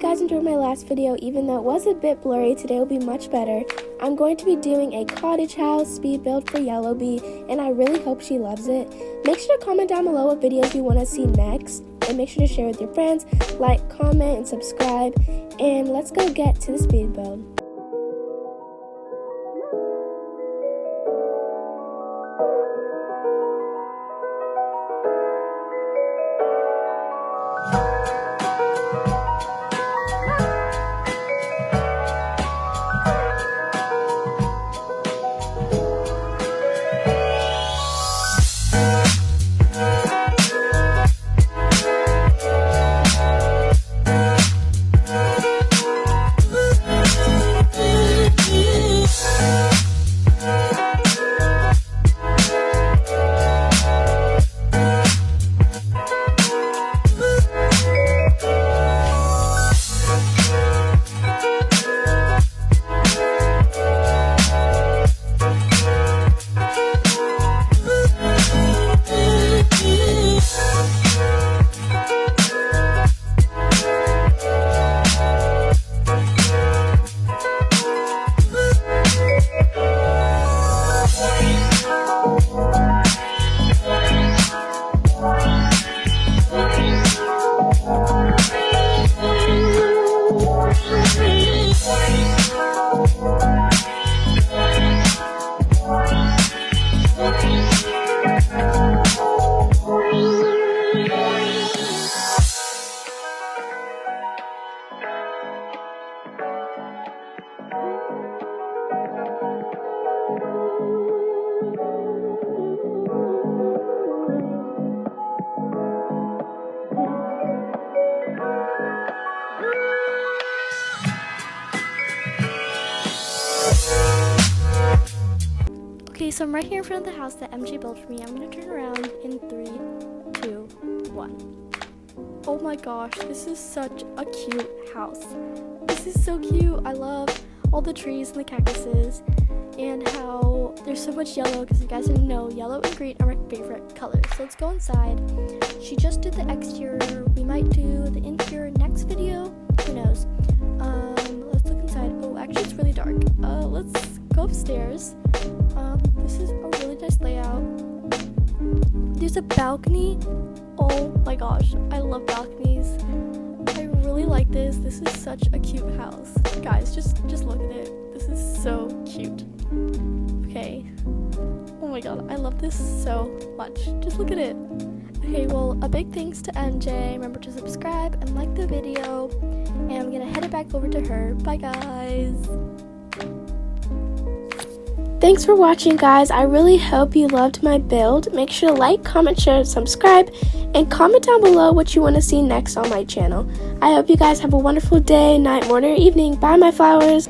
guys enjoyed my last video, even though it was a bit blurry. Today will be much better. I'm going to be doing a cottage house speed build for Yellow Bee, and I really hope she loves it. Make sure to comment down below what videos you want to see next, and make sure to share with your friends, like, comment, and subscribe, and let's go get to the speed build. Okay, so I'm right here in front of the house that MJ built for me. I'm gonna turn around in 3, 2, 1. Oh my gosh, this is such a cute house. This is so cute. I love all the trees and the cactuses and how there's so much yellow, because you guys didn't know, yellow and green are my favorite colors. So let's go inside. She just did the exterior. We might do the interior next video. Who knows? Let's look inside. Oh, actually it's really dark. Let's go upstairs. This is a really nice layout. There's a balcony. Oh my gosh, I love balconies. I really like this. This is such a cute house. Guys, just look at it. This is so cute. Okay. Oh my god, I love this so much. Just look at it. Okay, well, a big thanks to MJ. Remember to subscribe and like the video. And I'm gonna head it back over to her. Bye, guys. Thanks for watching, guys. I really hope you loved my build. Make sure to like, comment, share, subscribe, and comment down below what you want to see next on my channel. I hope you guys have a wonderful day, night, morning, or evening. Bye, my flowers.